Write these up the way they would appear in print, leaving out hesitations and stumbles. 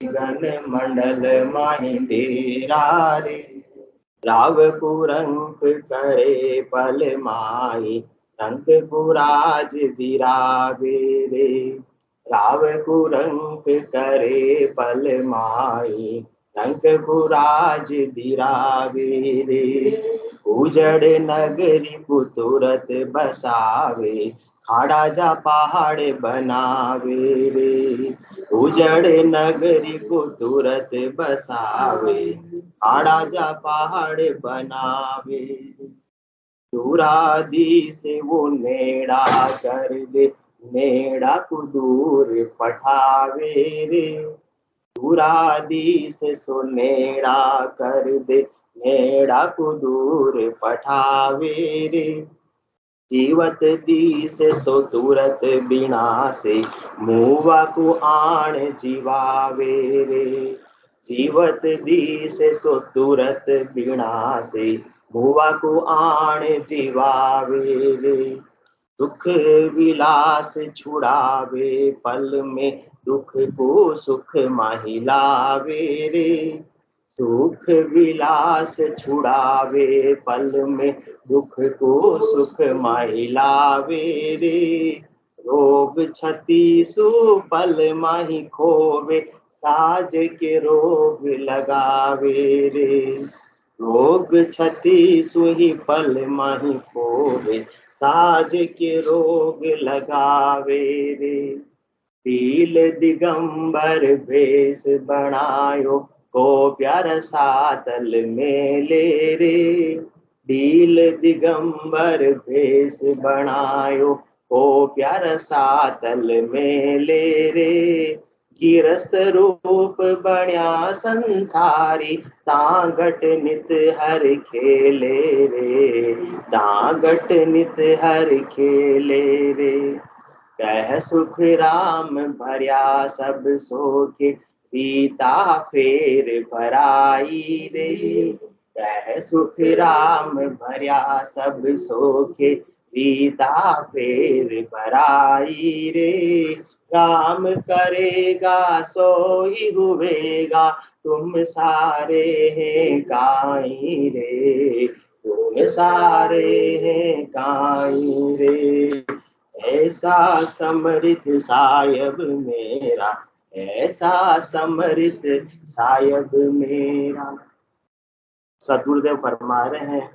गण मंडल माही तेरा रे। राव कुरंक करे पल माही, रंक पुराज दिरावे रे। राव कुरंक करे पल माही, रंक पुराज दिरावे रे। उजड़ नगरी पुतुरत बसावे, खाड़ा जा पहाड़ बनावे रे। उजड़ नगरी को तुरत बसावे, आड़ा जा पहाड़ बनावे। दूरादी से वो नेड़ा कर दे, नेड़ा को दूर पठावे रे। दूरादी से सो नेड़ा कर दे, नेड़ा को दूर पठावे रे। जीवत दी से सो तुरत बिना से, मुआ को आण जीवावे रे। जीवत दी से सो तुरत बिना से, मुआ को आण जीवावे रे। दुख विलास छुड़ावे पल में, दुख को सुख महिलावे रे। सुख विलास छुड़ावे पल में, दुख को सुख महिलावे रे। रोग क्षति सुपल माही खोवे, साज के रोग लगावे रे। रोग क्षति सुही पल माही खोवे, साज के रोग लगावे रे। पील दिगंबर भेष बनायो, को प्यार सातल में ले रे। डील दिगंबर भेष बनायो, को प्यार सातल में ले रे। गिरस्त रूप बण्या संसारी, तांगट नित हर खेले रे। तांगट नित हर खेले रे। कह सुख राम भर्या सब सोखे, सीता फेर भराई रे। कह सुख राम भर्या सब सोखे, सीता फेर भराई रे। राम करेगा सोई हुएगा, तुम सारे हैं काई रे। तुम सारे हैं काई रे। ऐसा समृद्ध सायब मेरा, ऐसा समृद्ध सायब मेरा। सदगुरुदेव फरमा रहे हैं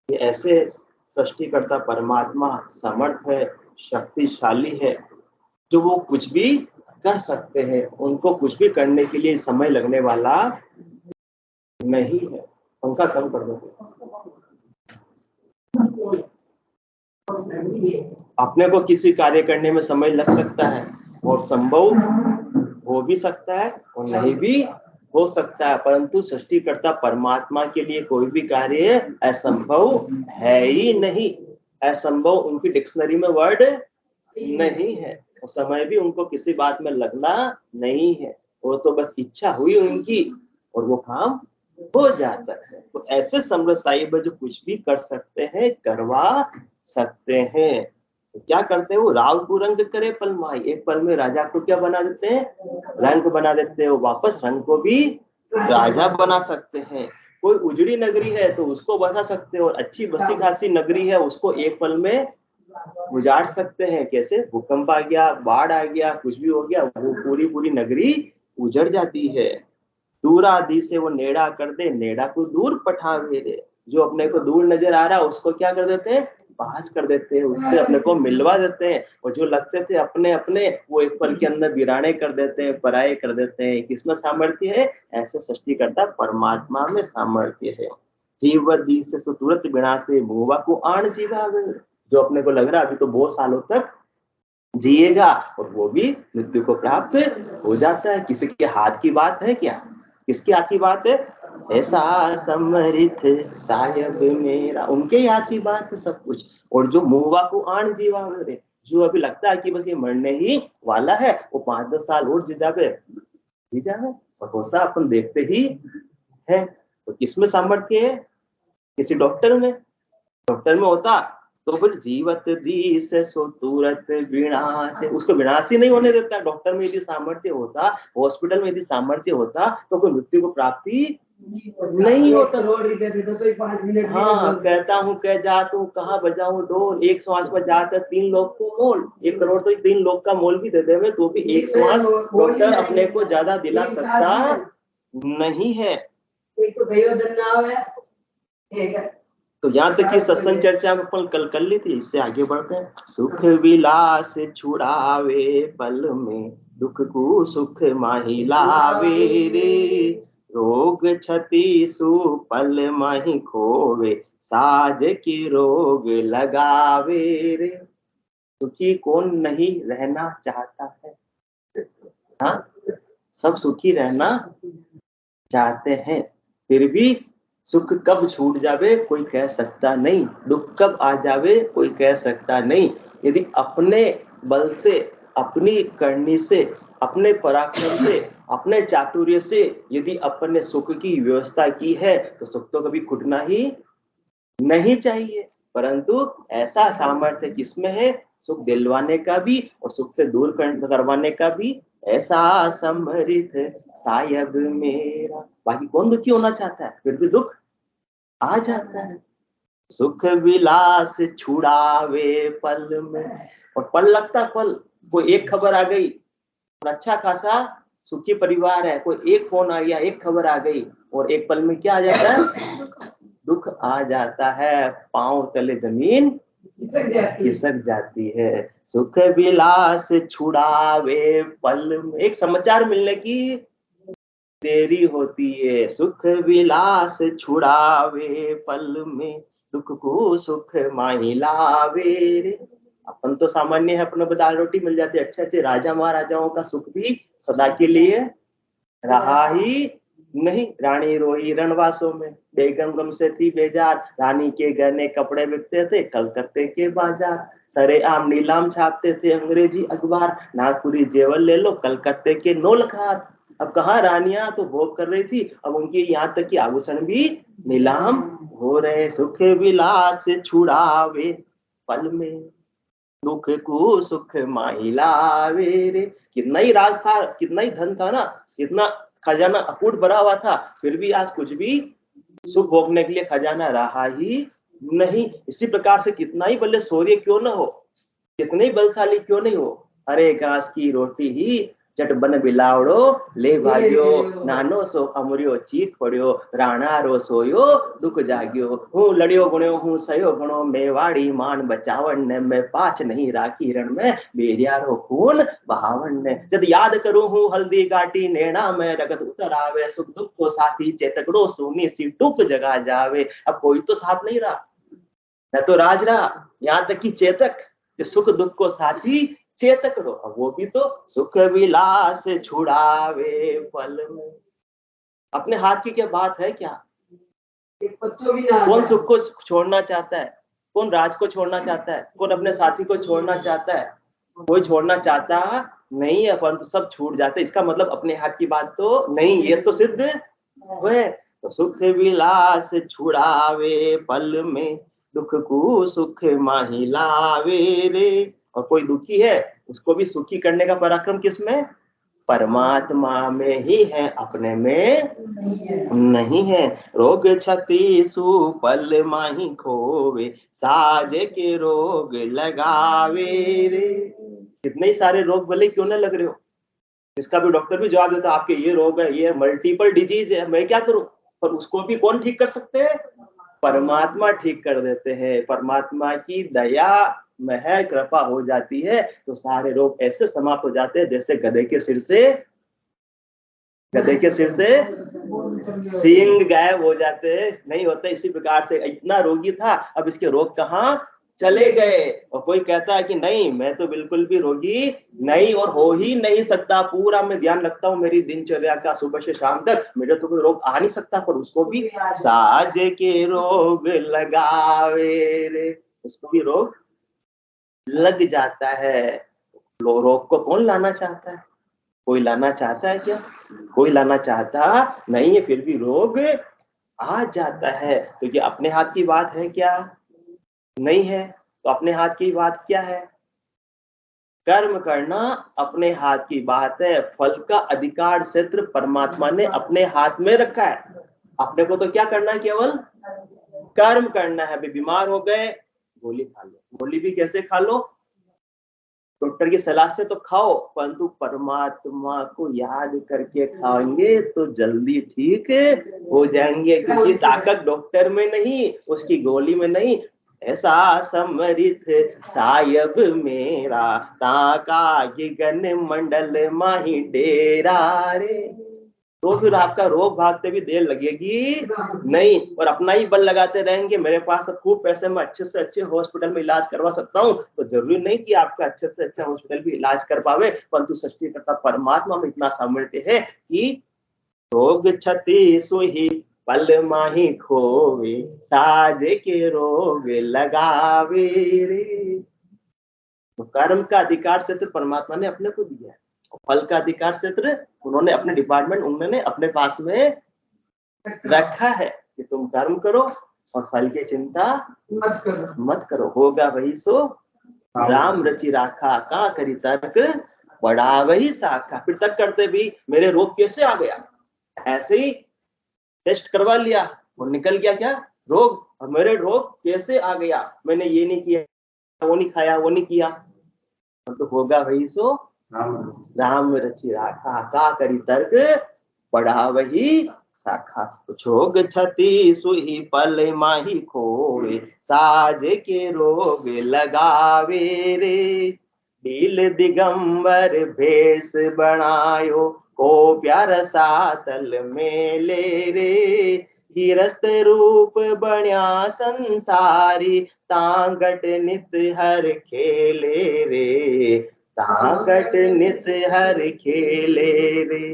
कि ऐसे सृष्टिकर्ता परमात्मा समर्थ है, शक्तिशाली है, जो वो कुछ भी कर सकते हैं। उनको कुछ भी करने के लिए समय लगने वाला नहीं है। उनका कम कर दो। अपने को किसी कार्य करने में समय लग सकता है और संभव हो भी सकता है और नहीं भी हो सकता है, परंतु सृष्टिकर्ता परमात्मा के लिए कोई भी कार्य असंभव है ही नहीं। असंभव उनकी डिक्शनरी में वर्ड नहीं है और समय भी उनको किसी बात में लगना नहीं है। वो तो बस इच्छा हुई उनकी और वो काम हो जाता है। तो ऐसे समृद्ध साहिब जो कुछ भी कर सकते हैं, करवा सकते हैं। तो क्या करते हैं वो? राव को रंग करे पल माही, एक पल में राजा को क्या बना देते हैं? रंग बना देते हैं। वो वापस रंग को भी राजा बना सकते हैं। कोई उजड़ी नगरी है तो उसको बसा सकते हैं और अच्छी बसी खासी नगरी है उसको एक पल में उजाड़ सकते हैं। कैसे? भूकंप आ गया, बाढ़ आ गया, कुछ भी हो गया, वो पूरी पूरी नगरी उजड़ जाती है। दूर आदि से वो नेड़ा कर दे, नेड़ा को दूर पठावे दे। जो अपने को दूर नजर आ रहा है उसको क्या कर देते हैं? पास कर देते हैं, उससे अपने को मिलवा देते हैं। और जो लगते थे अपने अपने, वो एक पल के अंदर वीराने कर देते हैं, पराये कर देते हैं। किसमें सामर्थ्य है? ऐसे सृष्टिकर्ता परमात्मा में सामर्थ्य है। जीव दी से तुरंत बिना से भूवा को आण जीवा। जो अपने को लग रहा है अभी तो बहुत सालों तक जिएगा और वो भी मृत्यु को प्राप्त हो जाता है। किसी के हाथ की बात है क्या? किसके हाथ की बात है? ऐसा समृद्ध सायब मेरा, उनके ही हाथ की बात है सब कुछ। और जो मुहवा को आण जीवा रे, जो अभी लगता है कि बस ये मरने ही वाला है, वो 5-10 साल और जी जावे और होसा अपन देखते ही है। तो किसमें सामर्थ्य है? किसी डॉक्टर में होता तो फिर जीवत दीस सो तुरत विनाश, उसको विनाश ही नहीं होने देता। डॉक्टर में यदि सामर्थ्य होता, हॉस्पिटल में यदि सामर्थ्य होता, तो कोई मृत्यु को प्राप्ति नहीं होता। तो 5 मिनट हाँ, कहता हूँ कह जात हूँ, कहाँ बजाऊं डोल, एक श्वास में जाता 3 लोग को मोल, 1 करोड़ तो 3 लोग का मोल भी दे देवे, तो भी एक श्वास डॉक्टर अपने को ज्यादा दिला सकता नहीं है। एक तो दैवदन नाम है। तो यहाँ तक की सत्संग चर्चा में अपन कल कर ली थी, इससे आगे बढ़ते हैं। सुख विलास छुड़ावे पल में, दुख को सुख माही लावे रे, रोग क्षति सुपल माही खोवे, साज की रोग लगावे रे। सुखी कौन नहीं रहना चाहता है? हाँ, सब सुखी रहना चाहते हैं, फिर भी सुख कब छूट जावे कोई कह सकता नहीं, दुख कब आ जावे कोई कह सकता नहीं। यदि अपने बल से, अपनी करनी से, अपने पराक्रम से, अपने चातुर्य से यदि अपन ने सुख की व्यवस्था की है, तो सुख तो कभी छूटना ही नहीं चाहिए। परंतु ऐसा सामर्थ्य किसमें है? सुख दिलवाने का भी और सुख से दूर करवाने का भी। ऐसा समृद्ध सायब मेरा। बाकी कौन दुखी होना चाहता है? फिर भी दुख आ जाता है। सुख विलास छुड़ावे पल में, और पल लगता पल। कोई एक खबर आ गई और अच्छा खासा सुखी परिवार है, कोई एक फोन आ गया, एक खबर आ गई, और एक पल में क्या आ जाता है? दुख आ जाता है, पांव तले जमीन खिसक जाती है। सुख विलास छुड़ावे पल में, एक समाचार मिलने की देरी होती है। सुख विलास छुड़ावे पल में, दुख को सुख माही लावे रे। अपन तो सामान्य है, अपने दाल रोटी मिल जाती है। अच्छे अच्छे राजा महाराजाओं का सुख भी सदा के लिए रहा ही नहीं। रानी रोई रणवासों में, बेगम गम से थी बेजार, रानी के गहने कपड़े बिकते थे कलकत्ते के बाजार, सरे आम नीलाम छापते थे अंग्रेजी अखबार, नागपुरी जेवर ले लो कलकत्ते के नौलखार। अब कहा रानियां तो भोग कर रही थी, अब उनकी यहाँ तक कि आभूषण भी नीलाम हो रहे। सुख विलास छुड़ावे पल में, दुख को सुख माही लावे रे। कितना ही राज था, कितना ही धन था ना, कितना खजाना अकूट भरा हुआ था, फिर भी आज कुछ भी सुख भोगने के लिए खजाना रहा ही नहीं। इसी प्रकार से कितना ही बल्ले शौर्य क्यों ना हो, कितने ही बलशाली क्यों नहीं हो, अरे घास की रोटी ही चट बन बिलावड़ो ले भाग्यो, नानो सो अमरियो चीत पड़ियो, राणा रो सोयो दुख जाग्यो, हूँ लड़ियो गुणियो हूँ सयो गुणो, मेवाड़ी मान बचावन ने, मैं पाछ नहीं राखी रण में, बेरियारो खून बहावन ने। जब याद करूं हूँ हल्दी घाटी नैना में, रगत उतर आवे, सुख दुख को साथी चेतकड़ो, सोनी सी टूक जगा जावे। अब कोई तो साथ नहीं रहा, मैं तो राज रहा, यहाँ तक कि चेतक जो सुख दुख को साथी चेतक रो, अब वो भी तो सुख विलास छुड़ावे पल में। अपने हाथ की क्या बात है क्या? एक पत्थर भी ना, कौन सुख को छोड़ना चाहता है? कौन राज को छोड़ना चाहता है? कौन अपने साथी को छोड़ना चाहता है? कोई छोड़ना चाहता नहीं है, परंतु सब छूट जाते। इसका मतलब अपने हाथ की बात तो नहीं, ये तो सिद्ध है। तो सुख विलास छुड़ावे पल में, दुख को सुख माही लावे रे। और कोई दुखी है उसको भी सुखी करने का पराक्रम किसमें? परमात्मा में ही है, अपने में नहीं है। रोग क्षति सुपल माही खोवे, साज के रोग लगावे रे। कितने ही सारे रोग भले क्यों ना लग रहे हो, इसका भी डॉक्टर भी जवाब देता है, आपके ये रोग है, ये मल्टीपल डिजीज है, मैं क्या करूं? पर उसको भी कौन ठीक कर सकते हैं? परमात्मा ठीक कर देते हैं। परमात्मा की दया महर कृपा हो जाती है तो सारे रोग ऐसे समाप्त हो जाते हैं जैसे गधे के सिर से सींग गायब हो जाते हैं, नहीं होता। इसी प्रकार से इतना रोगी था, अब इसके रोग कहाँ चले गए? और कोई कहता है कि नहीं मैं तो बिल्कुल भी रोगी नहीं और हो ही नहीं सकता, पूरा मैं ध्यान रखता हूँ मेरी दिनचर्या का, सुबह से शाम तक मेरे तो कोई रोग आ नहीं सकता, पर उसको भी साज के रोग लगावे रे, उसको भी रोग लग जाता है। रोग को कौन लाना चाहता है? कोई लाना चाहता है क्या? कोई लाना चाहता नहीं है, फिर भी रोग आ जाता है। तो ये अपने हाथ की बात है क्या? नहीं है। तो अपने हाथ की बात क्या है? कर्म करना अपने हाथ की बात है। फल का अधिकार क्षेत्र परमात्मा ने अपने हाथ में रखा है। अपने को तो क्या करना है? केवल कर्म करना है। अभी बीमार हो गए, गोली खा लो। गोली भी कैसे खा लो? डॉक्टर की सलाह से तो खाओ, परंतु परमात्मा को याद करके खाएंगे तो जल्दी ठीक हो जाएंगे, क्योंकि ताकत डॉक्टर में नहीं, उसकी गोली में नहीं। ऐसा समरित सायब मेरा, ताका गगन मंडल माही डेरा रे। तो फिर आपका रोग भागते भी देर लगेगी नहीं, और अपना ही बल लगाते रहेंगे, मेरे पास तो खूब पैसे, मैं अच्छे से अच्छे हॉस्पिटल में इलाज करवा सकता हूँ। तो जरूरी नहीं कि आपका अच्छे से अच्छा हॉस्पिटल भी इलाज कर पावे, परंतु सृष्टिकर्ता परमात्मा में इतना सामर्थ्य है कि रोग क्षति सुही पल माही खोवे, साजे के रोग लगावे रे। तो कर्म का अधिकार क्षेत्र परमात्मा ने अपने को दिया है, फल का अधिकार क्षेत्र उन्होंने अपने डिपार्टमेंट, उन्होंने अपने पास में रखा है कि तुम कर्म करो और फल की चिंता मत करो। होगा वही सो राम रचि राखा, का करी तर्क बड़ा वही साखा। फिर तक करते भी मेरे रोग कैसे आ गया, ऐसे ही टेस्ट करवा लिया और निकल गया क्या रोग, और मेरे रोग कैसे आ गया, मैंने ये नहीं किया, वो नहीं खाया, वो नहीं किया। तो होगा वही सो राम रचि राखा, का करी तर्क पढ़ा वही शाखा। छोग छति सुही पल माही खोए, साज के रोग लगावे रे। ढील दिगंबर भेष बनायो, को प्यार सातल में ले रे। गिरस्त रूप बण्या संसारी, तांगट नित हर खेले रे। ताकत नित हर खेले रे।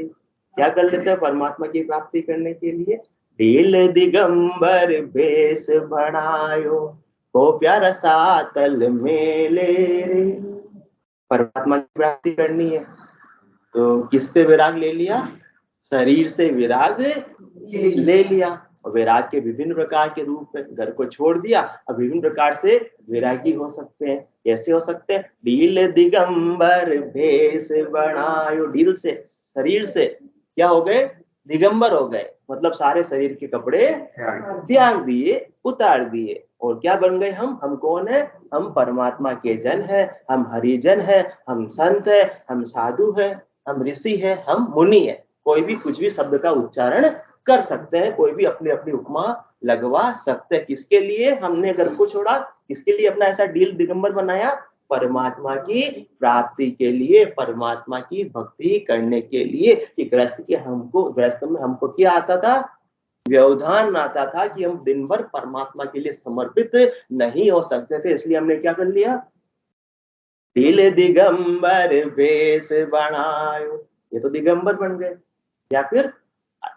क्या कर लेते हैं परमात्मा की प्राप्ति करने के लिए? ढील दिगंबर भेष बनायो, को प्यारा सातल में ले रे। परमात्मा की प्राप्ति करनी है तो किससे विराग ले लिया? शरीर से विराग ले लिया। और वैराग के विभिन्न प्रकार के रूप है, घर को छोड़ दिया, अब विभिन्न प्रकार से वैरागी हो सकते हैं। कैसे हो सकते हैं? ढील दिगंबर भेष बनायो, ढील से शरीर से क्या हो गए? दिगंबर हो गए, मतलब सारे शरीर के कपड़े त्याग दिए, उतार दिए, और क्या बन गए हम कौन है? हम परमात्मा के जन है, हम हरिजन है, हम संत है, हम साधु है, हम ऋषि है, हम मुनि है। कोई भी कुछ भी शब्द का उच्चारण कर सकते हैं, कोई भी अपनी अपनी उपमा लगवा सकते हैं। किसके लिए हमने घर को छोड़ा? किसके लिए अपना ऐसा ढील दिगंबर बनाया? परमात्मा की प्राप्ति के लिए, परमात्मा की भक्ति करने के लिए। कि गृहस्थ में हमको क्या आता था? व्यवधान आता था कि हम दिन भर परमात्मा के लिए समर्पित नहीं हो सकते थे, इसलिए हमने क्या कर लिया? ढील दिगंबर भेष बनायो, ये तो दिगंबर बन गए। या फिर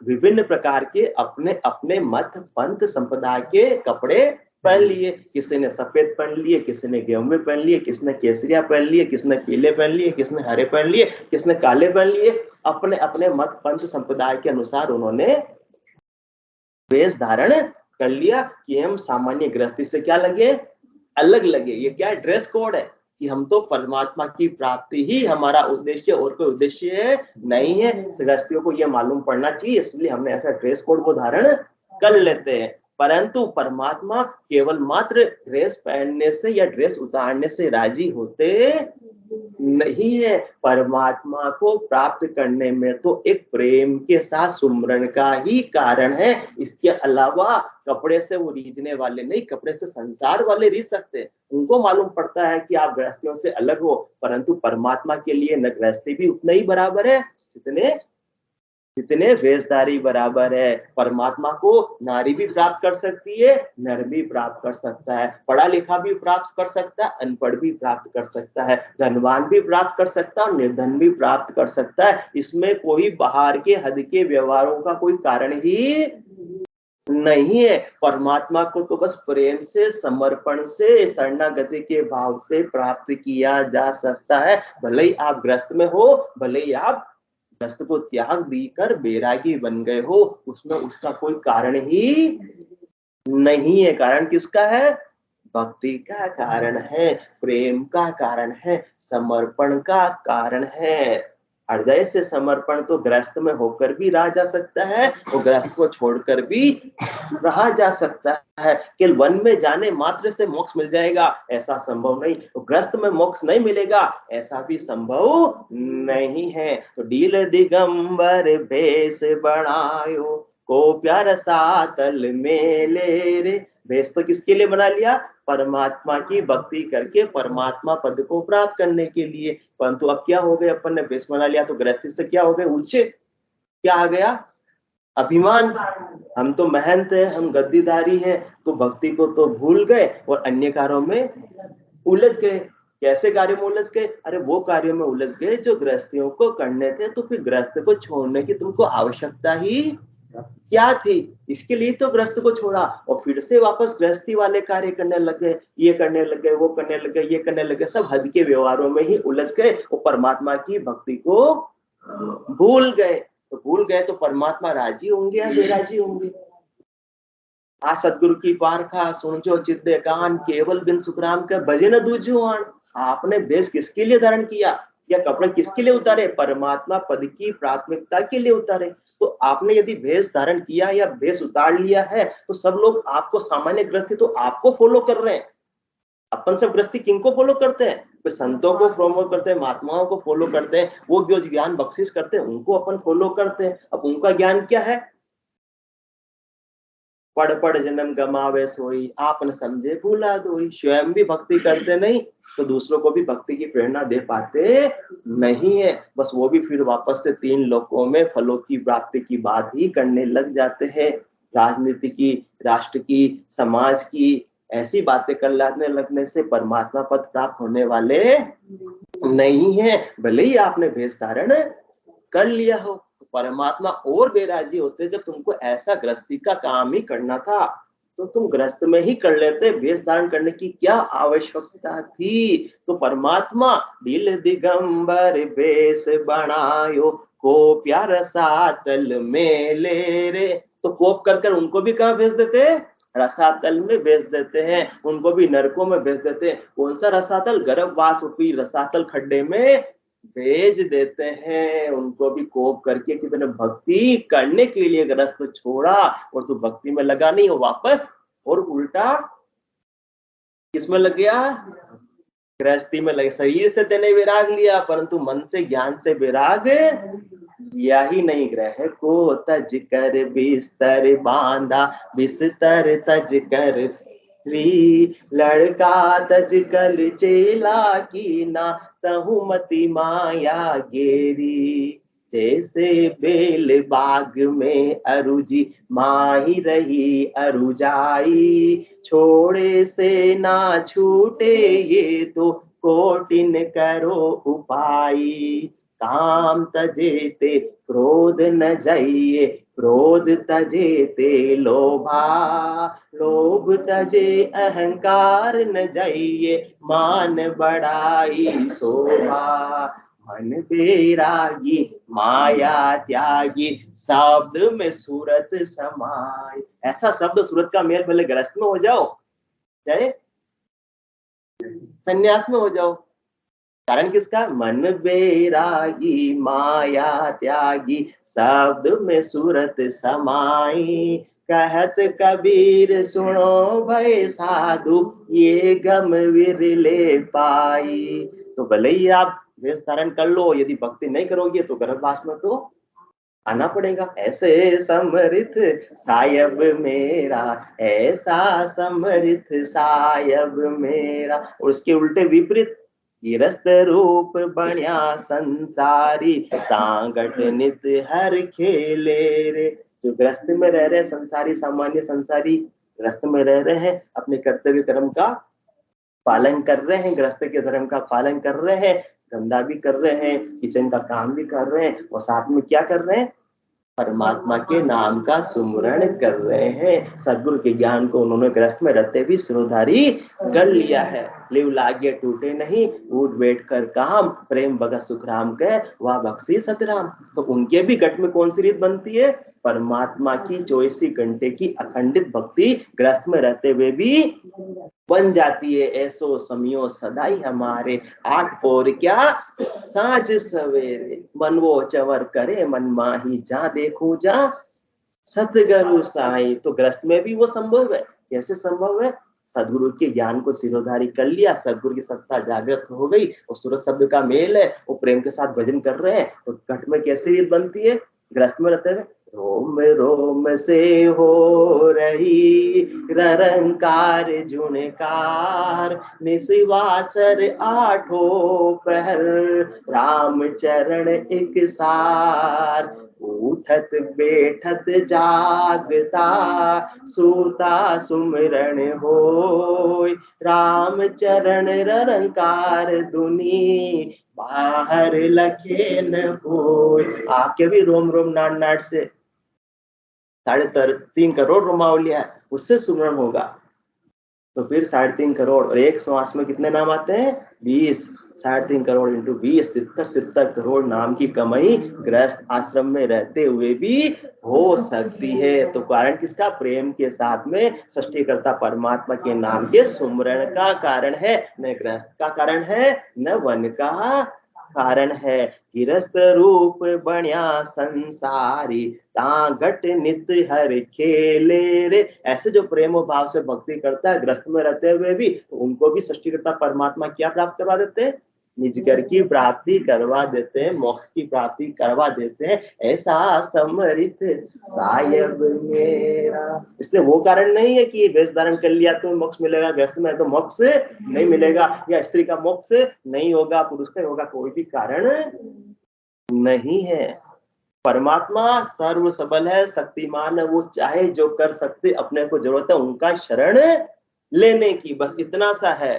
विभिन्न प्रकार के अपने अपने मत पंथ संप्रदाय के कपड़े पहन लिए। किसी ने सफेद पहन लिए, किसी ने गेहूं पहन लिए, किसने केसरिया पहन लिए, किसने पीले पहन लिए, किसने हरे पहन लिए, किसने काले पहन लिए। अपने अपने मत पंथ संप्रदाय के अनुसार उन्होंने वेश धारण कर लिया कि हम सामान्य गृहस्थी से क्या लगे? अलग लगे। ये क्या है? ड्रेस कोड है कि हम तो परमात्मा की प्राप्ति ही हमारा उद्देश्य, और कोई उद्देश्य नहीं है। गृहस्थियों को यह मालूम पड़ना चाहिए, इसलिए हमने ऐसा ड्रेस कोड को धारण कर लेते हैं। परंतु परमात्मा केवल मात्र ड्रेस पहनने से या ड्रेस उतारने से राजी होते नहीं है। परमात्मा को प्राप्त करने में तो एक प्रेम के साथ सुमरन का ही कारण है। इसके अलावा कपड़े से वो रीझने वाले नहीं, कपड़े से संसार वाले रीझ सकते हैं। उनको मालूम पड़ता है कि आप गृहस्थियों से अलग हो, परंतु परमात्मा के लिए न गृहस्थी भी उतना ही बराबर है जितने वेशधारी बराबर है। परमात्मा को नारी भी प्राप्त कर सकती है, नर भी प्राप्त कर सकता है, पढ़ा लिखा भी प्राप्त कर सकता है, अनपढ़ भी प्राप्त कर सकता है, धनवान भी प्राप्त कर सकता है और निर्धन भी प्राप्त कर सकता है। इसमें कोई बाहर के हद के व्यवहारों का कोई कारण ही नहीं है। परमात्मा को तो बस प्रेम से, समर्पण से, शरणागति के भाव से प्राप्त किया जा सकता है। भले ही आप ग्रस्त में हो, भले ही आप ग्रस्त को त्याग देकर बैरागी बन गए हो, उसमें उसका कोई कारण ही नहीं है। कारण किसका है? भक्ति का कारण है, प्रेम का कारण है, समर्पण का कारण है। हृदय से समर्पण तो गृहस्थ में होकर भी रहा जा सकता है और गृहस्थ को छोड़कर भी रहा जा सकता है। केवल वन में जाने मात्र से मोक्ष मिल जाएगा ऐसा संभव नहीं, तो गृहस्थ में मोक्ष नहीं मिलेगा ऐसा भी संभव नहीं है। तो डील दिगंबर भेष बनायो, को प्यार सातल में ले रे। भेष तो किसके लिए बना लिया? परमात्मा की भक्ति करके परमात्मा पद को प्राप्त करने के लिए। परंतु अब क्या हो गए, अपन ने भेष बना लिया तो गृहस्थी से क्या हो गए? ऊंचे क्या आ गया? अभिमान। हम तो महंत है, हम गद्दीधारी हैं, तो भक्ति को तो भूल गए और अन्य कार्यों में उलझ गए। कैसे कार्य में उलझ गए? अरे वो कार्यों में उलझ गए जो गृहस्थियों को करने थे, तो फिर गृहस्थ को छोड़ने की तुमको आवश्यकता ही क्या थी? इसके लिए तो गृहस्थ को छोड़ा और फिर से वापस गृहस्थी वाले कार्य करने लगे, ये करने लगे, वो करने लगे, ये करने लगे, सब हद के व्यवहारों में ही उलझ गए और परमात्मा की भक्ति को भूल गए। तो भूल गए तो परमात्मा राजी होंगे या बेराजी होंगे? आ सतगुरु की पारखा सुनजो चित्ते कान, केवल बिन सुखराम के भजे न दूजो आन। आपने भेष किसके लिए धारण किया या कपड़े किसके लिए उतारे? परमात्मा पद की प्राथमिकता के लिए उतारे। तो आपने यदि भेष धारण किया या भेष उतार लिया है तो सब लोग आपको, सामान्य गृहस्थी तो आपको फॉलो कर रहे हैं। अपन सब गृहस्थी किनको फॉलो करते हैं? तो संतों को फॉलो करते हैं, महात्माओं को फॉलो करते हैं, वो जो ज्ञान बख्शिश करते हैं उनको अपन फॉलो करते हैं। अब उनका ज्ञान क्या है? पढ़ पढ़ जन्म गमावे सोई, आपन समझे भूला दोई। स्वयं भी भक्ति करते नहीं तो दूसरों को भी भक्ति की प्रेरणा दे पाते नहीं है। बस वो भी फिर वापस से तीन लोकों में फलों की प्राप्ति की बात ही करने लग जाते हैं। राजनीति की, राष्ट्र की, समाज की ऐसी बातें कर लगने से परमात्मा पद प्राप्त होने वाले नहीं है। भले ही आपने भेष धारण कर लिया हो, परमात्मा और बेराजी होते। जब तुमको ऐसा गृहस्थी का काम ही करना था तो तुम गृहस्थ में ही कर लेते, भेष धारण करने की क्या आवश्यकता थी? तो परमात्मा दिल दिगंबर भेष बनायो, को प्यार सातल में ले रे। तो कोप कर उनको भी कहाँ भेज देते? रसातल में भेज देते हैं, उनको भी नरकों में भेज देते हैं। कौन सा रसातल? गर्भवास रूपी रसातल खड्डे में भेज देते हैं। उनको भी कोप करके कि तूने भक्ति करने के लिए गृहस्थ छोड़ा और तू भक्ति में लगा नहीं हो, वापस और उल्टा किसमें लग गया? गृहस्थी में लगे। शरीर से तेने विराग लिया परंतु मन से, ज्ञान से विराग लिया ही नहीं। ग्रह को तज कर बिस्तर बांधा, बिस्तर तज कर लड़का तज कल चेला की ना, तहुमति माया गेरी। जैसे बेल बाग में अरुजी, माही रही अरुजाई। छोड़े से ना छूटे ये तो, कोटिन करो उपाई। काम तजेते क्रोध न जाइए, क्रोध तजेते लोभा। लोभ तजे अहंकार न जाइए, मान बढ़ाई शोभा। मन बेरागी माया त्यागी, शब्द में सूरत समाय। ऐसा शब्द सूरत का मेल भले गृहस्थ में हो जाओ चाहे संन्यास में हो जाओ, कारण किसका? मन बेरागी माया त्यागी, शब्द में सूरत समाई। कहत कबीर सुनो भय साधु, ये गम विरले पाई। तो भले ही आप वेश धारण कर लो, यदि भक्ति नहीं करोगे तो गर्भवास में तो आना पड़ेगा। ऐसे समृत सायब मेरा, ऐसा समृत सायब मेरा। और उसके उल्टे विपरीत, गिरस्त रूप बन्या संसारी, तांगट नित हर खेले रे। जो गृहस्थ में रह रहे संसारी, सामान्य संसारी गृहस्थ में रह रहे हैं, अपने कर्तव्य कर्म का पालन कर रहे हैं, गृहस्थ के धर्म का पालन कर रहे हैं, धंधा भी कर रहे हैं, किचन का काम भी कर रहे हैं और साथ में क्या कर रहे हैं? परमात्मा के नाम का सुमरण कर रहे हैं। सदगुरु के ज्ञान को उन्होंने गृहस्थ में रहते भी सिरोधारी कर लिया है। लिव लागे टूटे नहीं, उठ बैठ कर काम, प्रेम भगत सुखराम कह वह बख्शी सतराम। तो उनके भी घट में कौन सी रीत बनती है? परमात्मा की 24 घंटे की अखंडित भक्ति गृहस्थ में रहते हुए भी बन जाती है। ऐसो समियो सदाई हमारे, आठ पौर क्या साँझ सवेरे, मन वो चवर करे मन माही, जा देखूं जा सतगुरु साई। तो गृहस्थ में भी वो संभव है। कैसे संभव है? सदगुरु के ज्ञान को सिरोधारी कर लिया, सदगुरु की सत्ता जागृत हो गई, और सूरज शब्द का मेल है, वो प्रेम के साथ भजन कर रहे हैं, तो घट में कैसे रीत बनती है? गृहस्थ में रहते हुए रोम रोम से हो रही ररंकार जुणकार, निशिवासर आठों पहर, राम चरण एक सार, उठत बैठत जागता सूता सुमिरन होय, राम चरण ररंकार दुनी बाहर लखे न होय। आके भी रोम रोम नाट नाट से 3.5 करोड़ रोमावलियां है, उससे सुमरण होगा। तो फिर 3.5 करोड़, और एक श्वास में कितने नाम आते हैं? 20। 3.5 करोड़ इंटू 20, 70 करोड़ नाम की कमाई गृहस्थ आश्रम में रहते हुए भी हो सकती है। तो कारण किसका? प्रेम के साथ में सृष्टिकर्ता परमात्मा के नाम के सुमरण का कारण है, न गृहस्थ का कारण है, न वन का कारण है। गिरस्त रूप बण्या संसारी, घट नित्य हर खेले रे। ऐसे जो प्रेम और भाव से भक्ति करता है गृहस्थ में रहते हुए भी, तो उनको भी सृष्टिकर्ता परमात्मा क्या प्राप्त करवा देते हैं? निजगर की प्राप्ति करवा देते हैं, मोक्ष की प्राप्ति करवा देते हैं। ऐसा समरित सायब मेरा। इसलिए वो कारण नहीं है कि वेश धारण कर लिया तो मोक्ष मिलेगा, गृहस्थ में तो मोक्ष नहीं मिलेगा, या स्त्री का मोक्ष नहीं होगा, पुरुष का होगा, कोई भी कारण नहीं है। परमात्मा सर्व सबल है, शक्तिमान है, वो चाहे जो कर सकते, अपने को जरूरत है उनका शरण लेने की, बस इतना सा है।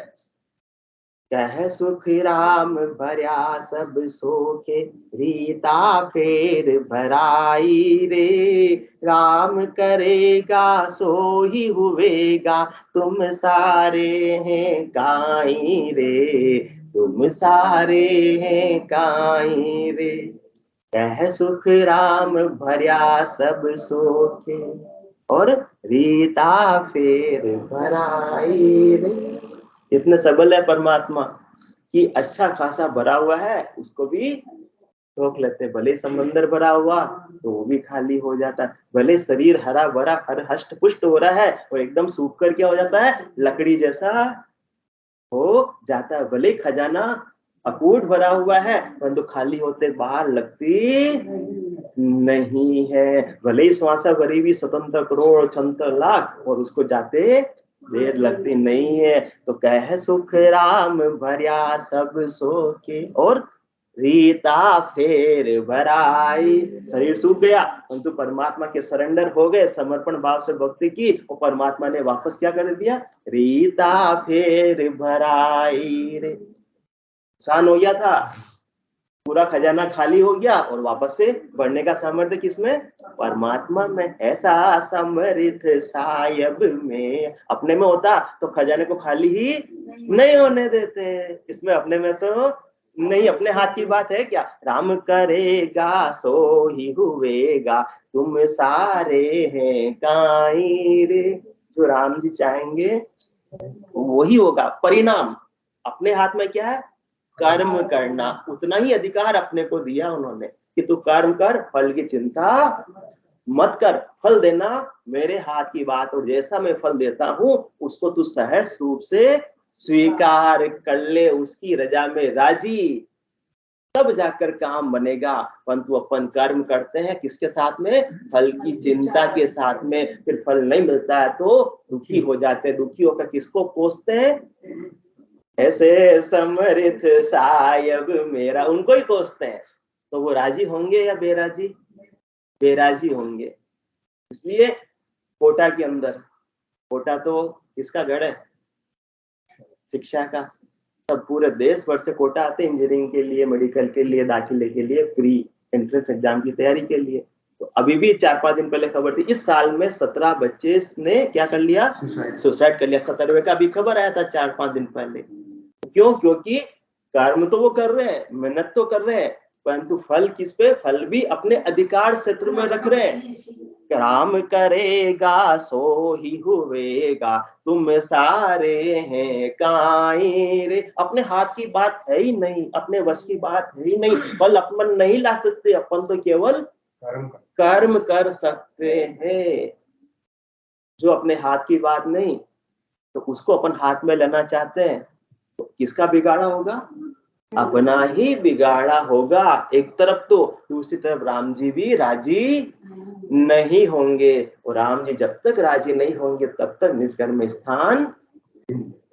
कह सुख राम भर्या सब सोखे, रीता फेर भराई रे, राम करेगा सो ही हुएगा, तुम सारे हैं काई रे, तुम सारे हैं काई रे। कह सुख राम भर्या सब सोखे, और रीता फेर भराई रे। इतने सबल है परमात्मा कि अच्छा खासा भरा हुआ है, उसको भी रोक लेते। भले समंदर भरा हुआ तो वो भी खाली हो जाता है, भले शरीर हरा भरा हर हष्ट पुष्ट हो रहा है और एकदम सूख कर क्या हो जाता है? लकड़ी जैसा हो जाता है। भले खजाना अकूट भरा हुआ है परंतु खाली होते बाहर लगती नहीं है। भले ही श्वासा भरी भी 77 करोड़ 76 लाख और उसको जाते देर लगती नहीं है। तो कह सुख राम भर्या सब सोके, और रीता फेर भराई। शरीर सूख गया परंतु परमात्मा के सरेंडर हो गए, समर्पण भाव से भक्ति की, और परमात्मा ने वापस क्या कर दिया? रीता फेर भराई रे। नुकसान हो गया था, पूरा खजाना खाली हो गया और वापस से बढ़ने का सामर्थ्य किसमें? परमात्मा में। ऐसा समृद्ध सायब में। अपने में होता तो खजाने को खाली ही नहीं होने देते, इसमें अपने में तो नहीं। अपने हाथ की बात है क्या? राम करेगा सो ही हुएगा, तुम सारे हैं काई रे। जो राम जी चाहेंगे वही होगा। परिणाम अपने हाथ में क्या है? कर्म करना। उतना ही अधिकार अपने को दिया उन्होंने कि तू कर्म कर, फल की चिंता मत कर, फल देना मेरे हाथ की बात, और जैसा मैं फल देता हूं उसको तू सहर्ष रूप से स्वीकार कर ले, उसकी रजा में राजी, तब जाकर काम बनेगा। परंतु अपन कर्म करते हैं किसके साथ में? फल की चिंता के साथ में। फिर फल नहीं मिलता है तो दुखी हो जाते हैं। दुखी होकर किसको कोसते हैं? ऐसे समृद्ध सायब मेरा, उनको ही कोसते हैं। तो वो राजी होंगे या बेराजी? बेराजी होंगे। इसलिए कोटा के अंदर, कोटा तो किसका गढ़ है? शिक्षा का। सब पूरे देश भर से कोटा आते हैं इंजीनियरिंग के लिए, मेडिकल के लिए, दाखिले के लिए, प्री एंट्रेंस एग्जाम की तैयारी के लिए। तो अभी भी 4-5 दिन पहले खबर थी, इस साल में 17 बच्चे ने क्या कर लिया? सुसाइड कर लिया। 17वें का भी खबर आया था 4-5 दिन पहले। क्यों? क्योंकि कर्म तो वो कर रहे हैं, मेहनत तो कर रहे हैं, परंतु फल किस पे? फल भी अपने अधिकार क्षेत्र में रख रहे हैं। राम करेगा सो ही हुएगा, तुम सारे हैं काई रे। अपने हाथ की बात है ही नहीं, अपने वश की बात है ही नहीं, फल अपन नहीं ला सकते, अपन तो केवल कर्म कर सकते हैं। जो अपने हाथ की बात नहीं, तो उसको अपन हाथ में लेना चाहते हैं, तो किसका बिगाड़ा होगा? अपना ही बिगाड़ा होगा एक तरफ, तो दूसरी तरफ राम जी भी राजी नहीं होंगे। और राम जी जब तक राजी नहीं होंगे तब तक निजगर में स्थान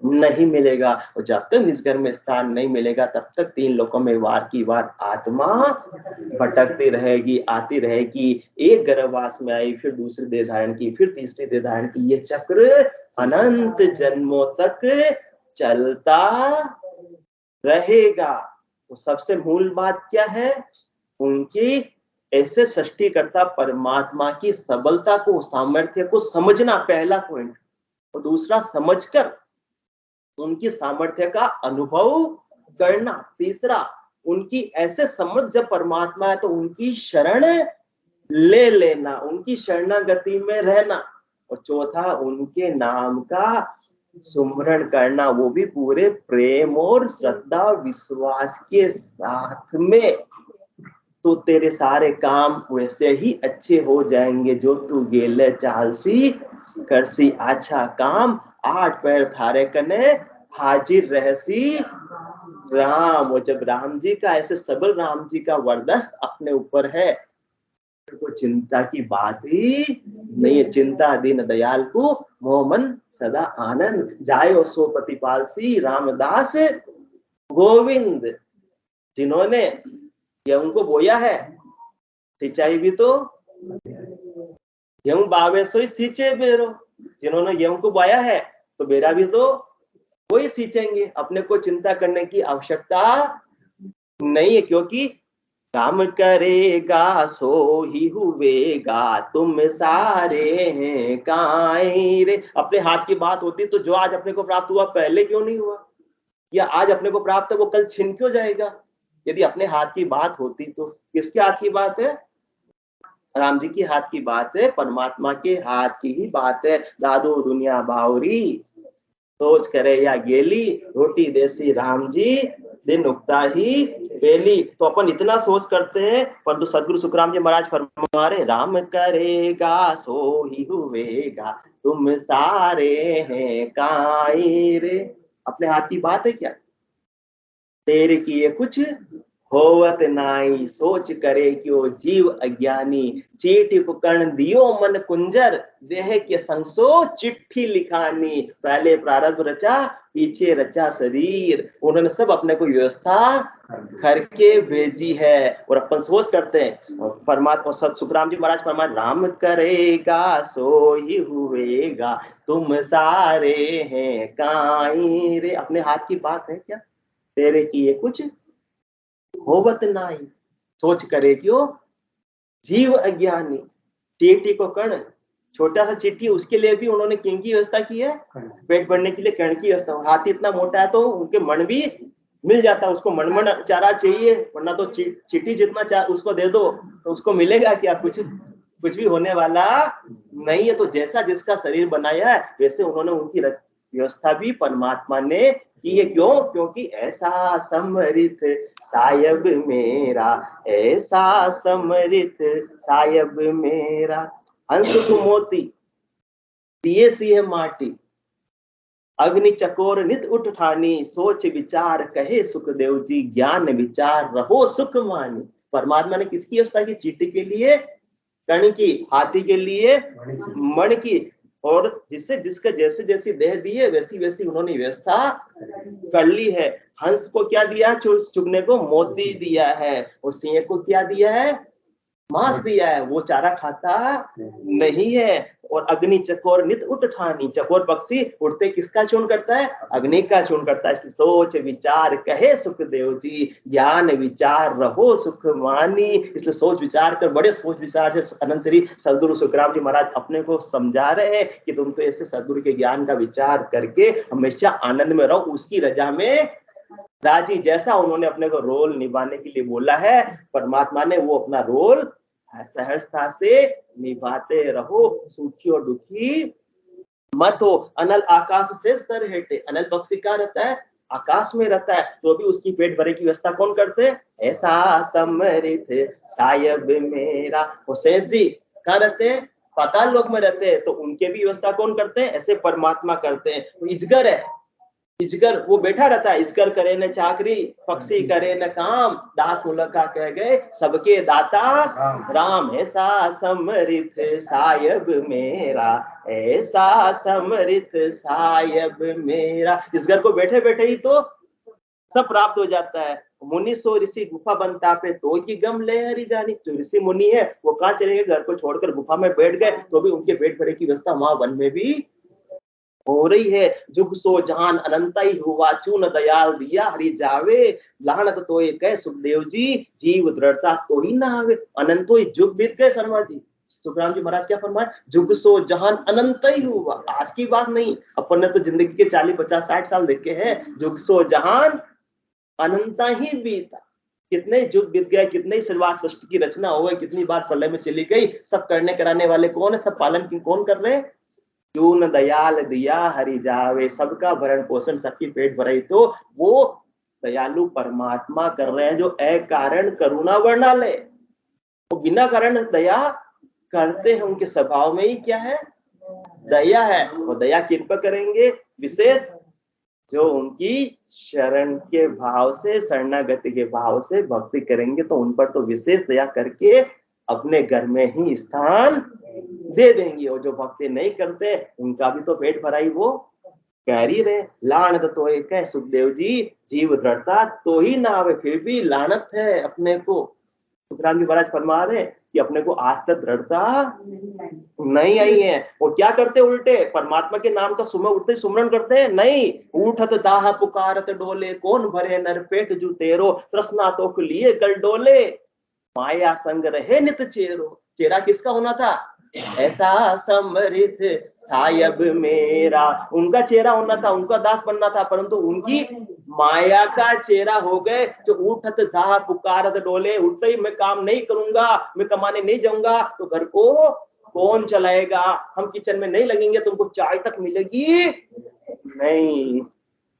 नहीं मिलेगा, और जब तक निजगर में स्थान नहीं मिलेगा तब तक तीन लोकों में वार की वार आत्मा भटकती रहेगी, आती रहेगी। एक गर्भवास में आई, फिर दूसरी देह धारण की, फिर तीसरी देह धारण की, ये चक्र अनंत जन्मों तक चलता रहेगा। तो सबसे मूल बात क्या है? उनकी ऐसे सृष्टिकर्ता परमात्मा की सबलता को, सामर्थ्य को समझना, पहला पॉइंट। और दूसरा, समझकर उनकी सामर्थ्य का अनुभव करना। तीसरा, उनकी ऐसे समझ जब परमात्मा है तो उनकी शरण ले लेना, उनकी शरणागति में रहना। और चौथा, उनके नाम का सुमरण करना, वो भी पूरे प्रेम और श्रद्धा विश्वास के साथ में। तो तेरे सारे काम वैसे ही अच्छे हो जाएंगे जो तू गेले चालसी करसी। अच्छा काम 8 पैर थारे कने हाजिर रहसी राम। और जब राम जी का ऐसे सबल राम जी का वरदस्त अपने ऊपर है, को चिंता की बात ही नहीं है। चिंता दीन दयाल को मोहमन सदा आनंद, जायो सो प्रतिपाल सी रामदास गोविंद। जिन्होंने गेहूं को बोया है, सिंचाई भी तो गेहूं बावे सो ही सींचे बेरो। जिन्होंने गेहूं को बोया है तो बेरा भी तो वही सींचेंगे। अपने को चिंता करने की आवश्यकता नहीं है, क्योंकि काम करेगा सो ही हुएगा, तुम सारे हैं काई रे। अपने हाथ की बात होती तो जो आज अपने को प्राप्त हुआ पहले क्यों नहीं हुआ, या आज अपने को प्राप्त है वो कल छिन क्यों जाएगा? यदि अपने हाथ की बात होती तो किसके हाथ की बात है? राम जी की हाथ की बात है, परमात्मा के हाथ की ही बात है। दादो दुनिया बावरी सोच करे या गेली, रोटी देसी राम जी दिन उगता ही बेली। तो अपन इतना सोच करते हैं, परंतु सदगुरु सुखराम जी महाराज फरमा रहे, राम करेगा सो ही हुएगा, तुम सारे हैं काई रे। अपने हाथ की बात है क्या? तेरे किए कुछ होवत नाई, सोच करे क्यों जीव अज्ञानी। चीटी उपकरण दियो मन कुंजर, देह के संसो चिट्ठी लिखानी। पहले प्रारब्ध रचा, पीछे रचा शरीर। उन्होंने सब अपने को व्यवस्था करके भेजी है। और अपन सोच करते हैं, परमात्मा सत सुखराम जी महाराज फरमाए, राम करेगा सो ही हुएगा, तुम सारे हैं काई रे। अपने हाथ की बात है क्या? तेरे किए कुछ होवत नाई, सोच करे क्यों जीव अज्ञानी। चींटी को कण, छोटा सा चींटी, उसके लिए भी उन्होंने किंग की व्यवस्था की है, पेट भरने के लिए कण की व्यवस्था। हाथी इतना मोटा है तो उनके मन भी मिल जाता है, उसको मन चारा चाहिए, वरना तो चींटी जितना उसको दे दो तो उसको मिलेगा क्या? कुछ भी होने वाला नहीं है। तो जैसा जिसका शरीर बनाया है वैसे उन्होंने उनकी व्यवस्था भी परमात्मा ने की है। क्यों? क्योंकि ऐसा समृत सायब मेरा, ऐसा समृत सायब मेरा। हंस को मोती दिए सिंह माटी, अग्नि चकोर नित उठ ठानी। सोच विचार कहे सुखदेव जी, ज्ञान विचार रहो सुख मानी। परमात्मा ने किसकी व्यवस्था की? चींटी के लिए कण की, हाथी के लिए मण की। और जिससे जिसका जैसे जैसी देह दी है वैसी वैसी उन्होंने व्यवस्था कर ली है। हंस को क्या दिया? चुगने को मोती दिया है। और सिंह को क्या दिया है? मांस दिया है, वो चारा खाता नहीं है। और अग्नि चकोर नित उठ ठानी, चकोर पक्षी उड़ते किसका चुन करता है? अग्नि का चुन करता है। इसलिए सोच विचार कहे सुखदेव जी, ज्ञान विचार रहो सुख मानी। इसलिए सोच विचार कर, बड़े सोच विचार से अनंत श्री सदगुरु सुखराम जी महाराज अपने को समझा रहे हैं कि तुम तो ऐसे सदगुरु के ज्ञान का विचार करके हमेशा आनंद में रहो, उसकी रजा में राजी, जैसा उन्होंने अपने को रोल निभाने के लिए बोला है परमात्मा ने, वो अपना रोल सहजता से निभाते रहो, सुखी और दुखी मत हो। अनल आकाश से स्तर हेटे, अनल पक्षी कहाँ रहता है? आकाश में रहता है, तो भी उसकी पेट भरे की व्यवस्था कौन करते हैं? ऐसा समृत सायब मेरा। वो शेष जी कहाँ रहते हैं? पाताल लोक में रहते हैं, तो उनके भी व्यवस्था कौन करते हैं? ऐसे परमात्मा करते हैं। तो इजगर है, इजगर वो बैठा रहता है, इजगर करे न चाकरी, पक्षी करे न काम, दास मुलका कह गए सबके दाता राम। ऐसा समृत सायब मेरा, ऐसा समृत सायब मेरा। इजगर को बैठे बैठे ही तो सब प्राप्त हो जाता है। मुनि सो ऋषि गुफा बनता पे तो की गम ले हरी जानी। जो ऋषि मुनि है वो कहाँ चले गए? घर को छोड़कर गुफा में बैठ गए, तो भी उनके पेट भरे की व्यवस्था वहां वन में भी हो रही है। जुग सो जहान अनंत ही हुआ, चून दयाल दिया हरि जावे, लानत तो एक है सुखदेव जी, जीव दृढ़ता तो ही ना आवे। अनंतो ही जुग बीत गए शर्मा जी। सुखराम जी महाराज क्या फरमाए? जुग सो जहान अनंत ही हुआ, आज की बात नहीं, अपन ने तो जिंदगी के 40 50 60 साल देखे हैं। जुग सो जहान अनंता ही बीता, कितने युग बीत गए, कितने शुरुआत सृष्टि की रचना हो गई, कितनी बार प्रलय में चली गई। सब करने कराने वाले कौन है? सब पालन की कौन कर रहे हैं? चून दयाल दिया हरि जावे, सबका भरण पोषण, सबकी पेट भराई तो वो दयालु परमात्मा कर रहे हैं, जो अकारण करुणा वर्णालय, वो बिना कारण दया करते हैं। उनके स्वभाव में ही क्या है? दया है। वो दया किन पर करेंगे? विशेष जो उनकी शरण के भाव से, शरणागति के भाव से भक्ति करेंगे, तो उन पर तो विशेष दया करके अपने घर में ही स्थान दे देंगे। और जो भक्ति नहीं करते उनका भी तो पेट भराई वो कह ही रहे। लानत तो एक है सुखदेव जी, जीव दृढ़ता तो ही ना आवे। फिर भी लानत है अपने को। सुखराम जी महाराज फरमा रहे कि अपने को आज तक दृढ़ता नहीं आई है। और क्या करते उल्टे? परमात्मा के नाम का सुबह उठते सुमरण करते हैं? नहीं। उठत दाह पुकारत डोले, कौन भरे नर पेट जू तेरो, तृष्णा तो लिए गल डोले, माया संग रहे नित चेरो। चेहरा किसका होना था? ऐसा समृत सायब मेरा। उनका चेहरा होना था, उनका दास बनना था, परंतु उनकी माया का चेहरा हो गए। जो उठत दाह पुकारत डोले, उठते ही मैं काम नहीं करूंगा, मैं कमाने नहीं जाऊंगा, तो घर को कौन चलाएगा? हम किचन में नहीं लगेंगे, तुमको चाय तक मिलेगी नहीं।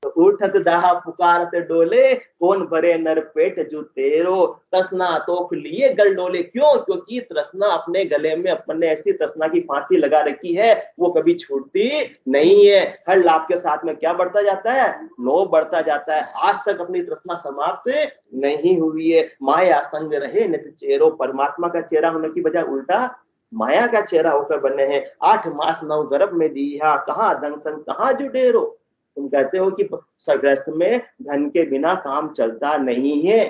तो उठत दाह पुकारत डोले, कौन भरे नर पेट जू तेरो, तृष्णा तोख लिए गल डोले। क्यों? क्योंकि तृष्णा अपने गले में अपने ऐसी तृष्णा की फांसी लगा रखी है, वो कभी छूटती नहीं है। हर लाभ के साथ में क्या बढ़ता जाता है? लोभ बढ़ता जाता है। आज तक अपनी तृष्णा समाप्त नहीं हुई है। माया संग रहे नित चेहरो, परमात्मा का चेहरा होने की बजाय उल्टा माया का चेहरा होकर बने हैं। 8 मास 9 गर्भ में दिया, कहाँ दंग संग कहाँ जुडेरो। तुम कहते हो कि सरग्रस्त में धन के बिना काम चलता नहीं है,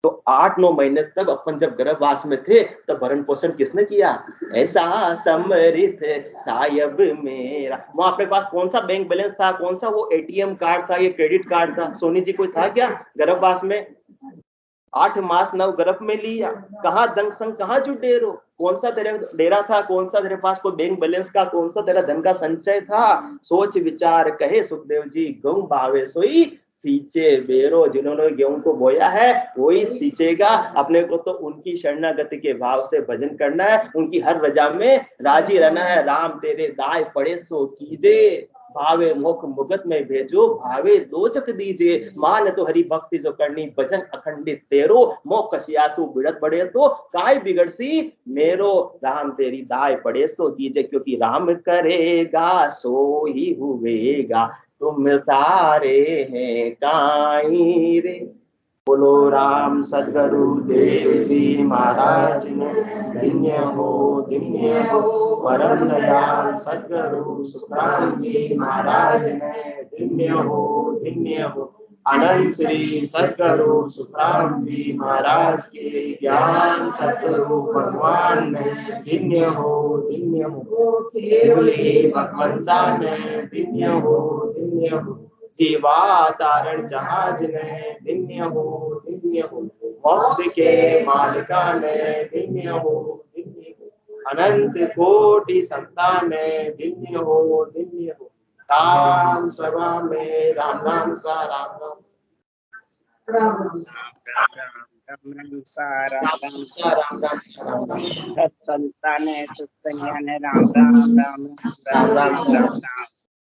तो 8-9 महीने तक अपन जब गर्भवास में थे तब भरण पोषण किसने किया? ऐसा समृत सायब मेरा। वहां अपने पास कौन सा बैंक बैलेंस था? कौन सा वो एटीएम कार्ड था? ये क्रेडिट कार्ड था? सोनी जी कोई था क्या गर्भवास में? 8 मास 9 गर्भ में लिया, कहाँ दंग संग कहाँ जुडेरो। कौन सा तेरे डेरा था? कौन सा तेरे पास कोई बैंक बैलेंस का? कौन सा तेरा धन का संचय था? सोच विचार कहे सुखदेव जी, गऊ भावे सोई सींचे बेरो। जिन्होंने गेहूं को बोया है वही सींचेगा। अपने को तो उनकी शरणागति के भाव से भजन करना है, उनकी हर रजा में राजी रहना है। राम तेरे दाय पड़े सो कीजे, भावे मुख मुगत में भेजो, भावे दोचक दीजिए। मान तो हरि भक्ति जो करनी, भजन अखंडित तेरो, मोह कसियासु बिड़त बड़े तो काय बिगड़सी मेरो। राम तेरी दाय पड़े सो कीजे, क्योंकि राम करेगा सो ही हुएगा, तुम सारे हैं काई रे। बोलो राम सदगुरु देव जी महाराज ने, धन्य हो परम दयाल सदगुरु सुखराम जी महाराज ने, धन्य हो अनंत श्री सदगुरु सुखराम जी महाराज के ज्ञान सतगुरु भगवान ने, धन्य हो केवली भगवंता ने, धन्य हो जीवा तारण जहाज ने, धन्य हो मोक्ष के मालिका ने, धन्य हो अनंत कोटि संतान ने, धन्य हो राम सभा में राम नाम सा राम नाम राम राम सारा राम संतान है तो संज्ञान है राम राम राम राम राम राम राम राम